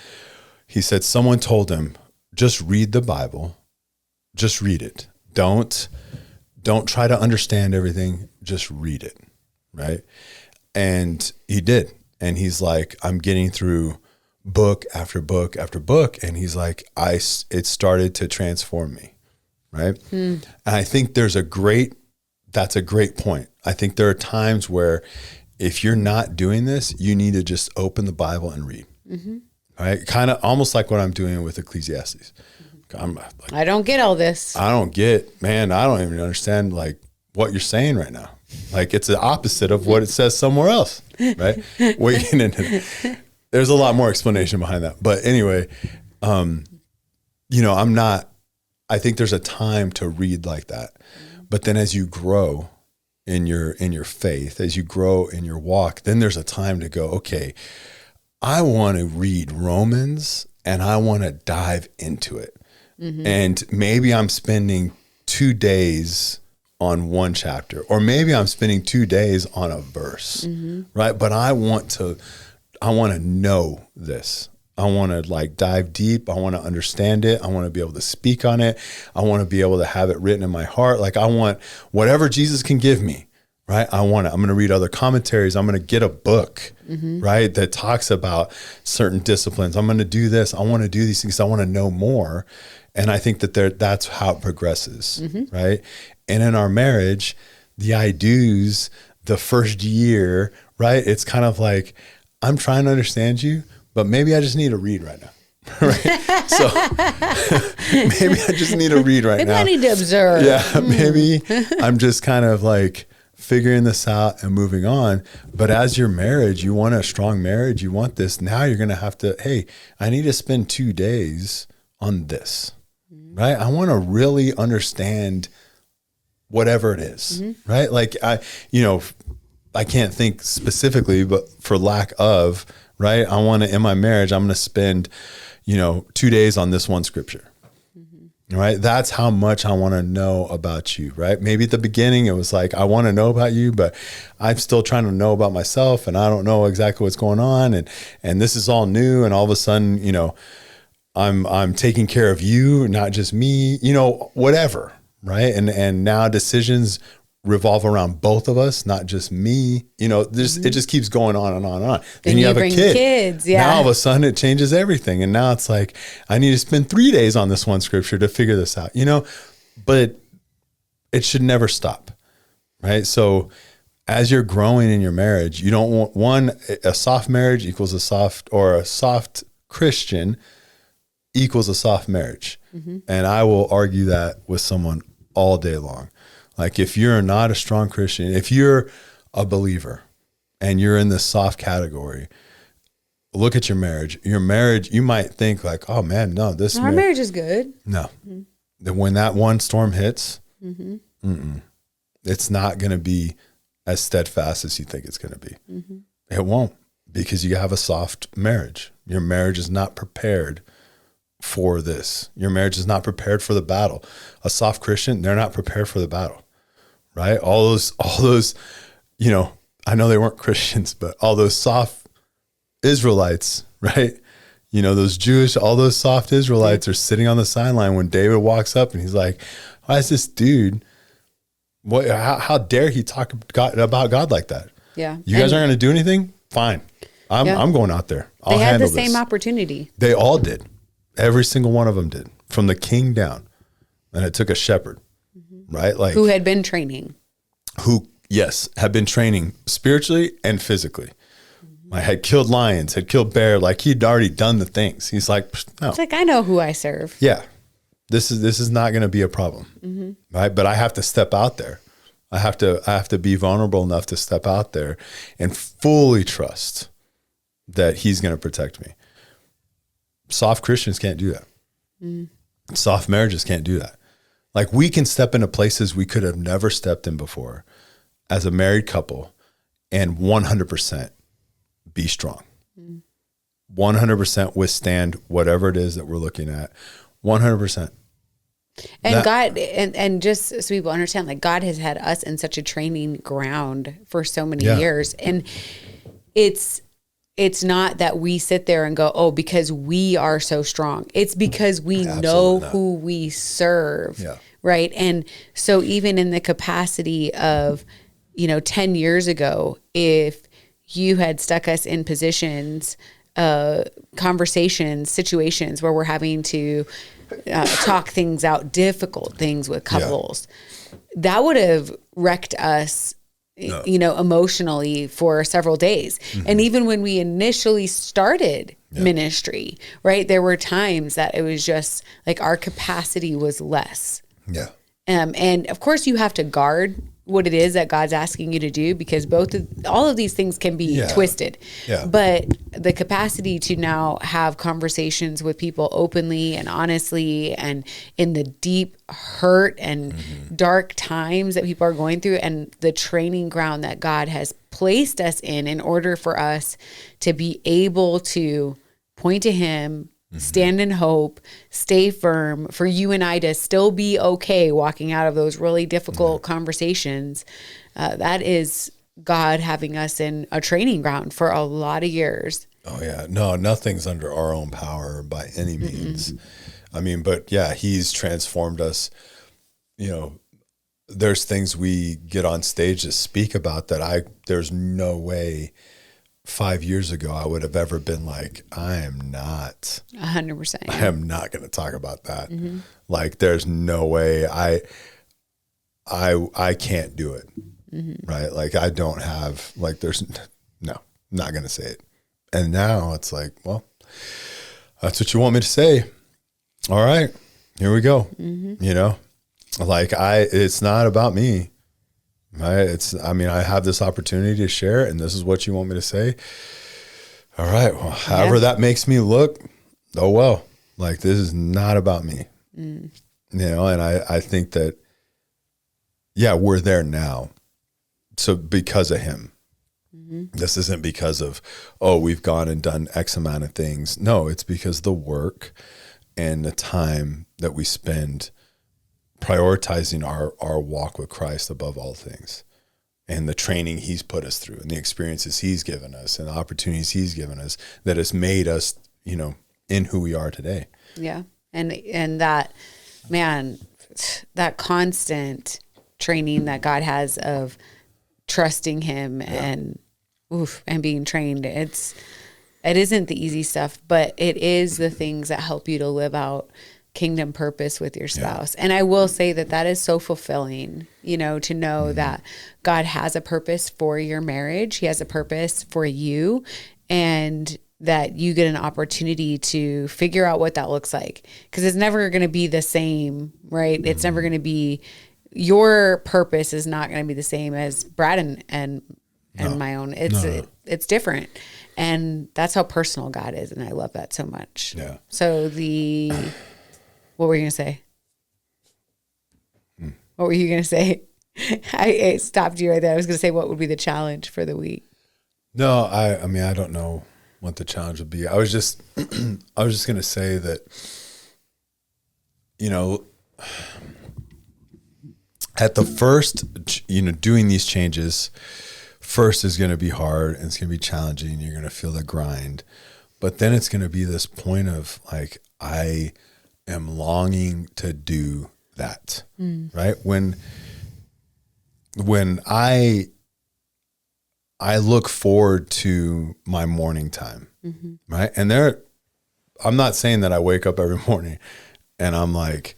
someone told him, just read the Bible. Just read it. Don't try to understand everything. Just read it. Right. And he did. And he's like, I'm getting through book after book after book. And he's like, it started to transform me. Right. And I think that's a great point. I think there are times where if you're not doing this, you need to just open the Bible and read. Right. Kind of almost like what I'm doing with Ecclesiastes. I don't get all this. I don't even understand like what you're saying right now. Like it's the opposite of what it says somewhere else. Right. We're getting into that. There's a lot more explanation behind that. But anyway, I think there's a time to read like that. But then as you grow in your faith, as you grow in your walk, then there's a time to go, okay, I want to read Romans and I want to dive into it. And maybe I'm spending 2 days on one chapter, or maybe I'm spending 2 days on a verse, right? But I want to know this. I want to like dive deep. I want to understand it. I want to be able to speak on it. I want to be able to have it written in my heart. Like I want whatever Jesus can give me, right? I want it. I'm going to read other commentaries. I'm going to get a book, right? That talks about certain disciplines. I'm going to do this. I want to do these things. I want to know more. And I think that that's how it progresses, right? And in our marriage, the I do's, the first year, right? It's kind of like, I'm trying to understand you, but maybe I just need to read right now. Right. So maybe I just need to read right now. Maybe I need to observe. Yeah. Maybe I'm just kind of like figuring this out and moving on. But as your marriage, you want a strong marriage, you want this. Now you're going to have to, hey, I need to spend 2 days on this, right? I want to really understand whatever it is, right? Like I can't think specifically, but for lack of, right? I want to, in my marriage, I'm going to spend, 2 days on this one scripture, right? That's how much I want to know about you, right? Maybe at the beginning it was like, I want to know about you, but I'm still trying to know about myself and I don't know exactly what's going on. And this is all new. And all of a sudden, I'm taking care of you, not just me, whatever. Right. And now decisions revolve around both of us, not just me. It just keeps going on and on and on. Then you have a kid. Kids, yeah. Now all of a sudden it changes everything. And now it's like, I need to spend 3 days on this one scripture to figure this out, but it should never stop. Right. So as you're growing in your marriage, you don't want a soft marriage equals a soft Christian equals a soft marriage. And I will argue that with someone all day long. Like if you're not a strong Christian, if you're a believer and you're in the soft category, look at your marriage. Your marriage, you might think like, oh man, no, our marriage is good. No. Then when that one storm hits, it's not going to be as steadfast as you think it's going to be. It won't, because you have a soft marriage. Your marriage is not prepared for this. Your marriage is not prepared for the battle. A soft Christian, they're not prepared for the battle, right? All those, I know they weren't Christians, but all those soft Israelites, right? All those soft Israelites are sitting on the sideline when David walks up and he's like, why is this dude, how dare he talk about God like that? Yeah. You guys aren't going to do anything? Fine. I'm going out there. They had the same opportunity. They all did. Every single one of them did, from the king down. And it took a shepherd, right? Like who had been training. Had been training spiritually and physically. Like had killed lions, had killed bear. Like he'd already done the things. He's like, no. It's like, I know who I serve. Yeah. This is not going to be a problem. Right. But I have to step out there. I have to be vulnerable enough to step out there and fully trust that he's going to protect me. Soft Christians can't do that. Soft marriages can't do that. Like, we can step into places we could have never stepped in before as a married couple and 100% be strong. 100% withstand whatever it is that we're looking at. 100%. And God, and just so people understand, like, God has had us in such a training ground for so many years. And it's not that we sit there and go, oh, because we are so strong. It's because we know who we serve. Yeah. Right. And so even in the capacity of, 10 years ago, if you had stuck us in positions, conversations, situations where we're having to talk things out, difficult things with couples, that would have wrecked us, emotionally for several days. And even when we initially started ministry, right, there were times that it was just like our capacity was less. Yeah. And of course you have to guard what it is that God's asking you to do, because all of these things can be twisted. Yeah. But the capacity to now have conversations with people openly and honestly, and in the deep hurt and dark times that people are going through, and the training ground that God has placed us in order for us to be able to point to him, stand in hope, stay firm, for you and I to still be okay walking out of those really difficult conversations. That is God having us in a training ground for a lot of years. Oh yeah. No, nothing's under our own power by any means. I mean, but yeah, he's transformed us. There's things we get on stage to speak about that there's no way 5 years ago I would have ever been like, I am not 100%. I am not going to talk about that. Like, there's no way I can't do it. Right. Like, I don't have, like, not going to say it. And now it's like, well, that's what you want me to say. All right, here we go. Like, it's not about me. Right. I have this opportunity to share, and this is what you want me to say. All right. Well, however that makes me look, oh, well, like, this is not about me, and I think that, we're there now. So because of him, this isn't because of, we've gone and done X amount of things. No, it's because the work and the time that we spend prioritizing our walk with Christ above all things, and the training he's put us through, and the experiences he's given us, and the opportunities he's given us, that has made us, in who we are today. Yeah. And that, man, that constant training that God has of trusting him and being trained, it isn't the easy stuff, but it is the things that help you to live out kingdom purpose with your spouse. And I will say that is so fulfilling, to know that God has a purpose for your marriage. He has a purpose for you, and that you get an opportunity to figure out what that looks like. Because it's never going to be the same, right? It's never going to be, your purpose is not going to be the same as Brad and my own. It's different. And that's how personal God is. And I love that so much. Yeah. So what were you going to say? What were you going to say? I stopped you right there. I was going to say, what would be the challenge for the week? No, I mean, I don't know what the challenge would be. I was just going to say that, at the first, doing these changes first is going to be hard, and it's going to be challenging. You're going to feel the grind, but then it's going to be this point of, like, I am longing to do that. Right. When I look forward to my morning time, right. And I'm not saying that I wake up every morning and I'm like,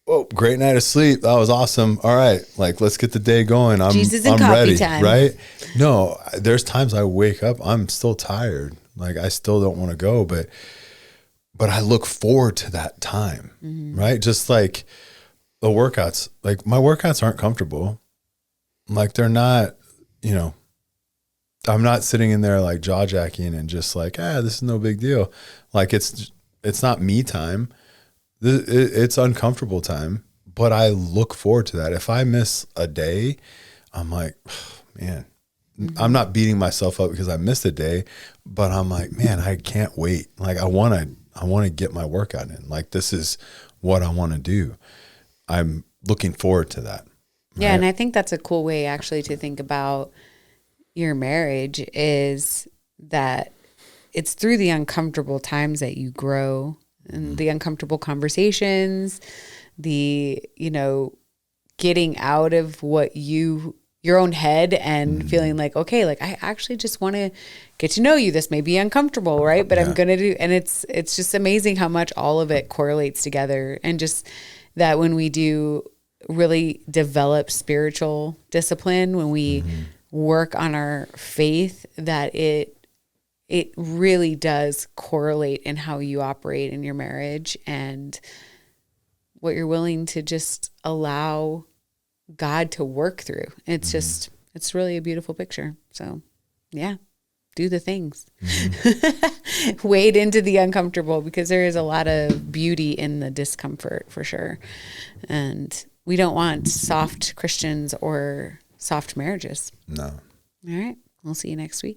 oh, great night of sleep. That was awesome. All right. Like, let's get the day going. I'm ready. Time. Right. No, there's times I wake up, I'm still tired. Like, I still don't want to go, but I look forward to that time, right? Just like the workouts, like, my workouts aren't comfortable. Like, they're not I'm not sitting in there like jaw jacking and just like, this is no big deal. Like it's not me time. It's uncomfortable time, but I look forward to that. If I miss a day, I'm like, man, I'm not beating myself up because I missed a day, but I'm like, man, I can't wait. Like I want to get my workout in. Like this is what I want to do. I'm looking forward to that. Yeah. Right? And I think that's a cool way actually to think about your marriage, is that it's through the uncomfortable times that you grow, and the uncomfortable conversations, the, getting out of your own head and feeling like, okay, like I actually just want to get to know you. This may be uncomfortable, right? But I'm going to do, and it's just amazing how much all of it correlates together. And just that when we do really develop spiritual discipline, when we work on our faith, that it really does correlate in how you operate in your marriage and what you're willing to just allow God to work through. It's just, it's really a beautiful picture. So yeah, do the things. Wade into the uncomfortable, because there is a lot of beauty in the discomfort for sure. And we don't want soft Christians or soft marriages. No. All right. We'll see you next week.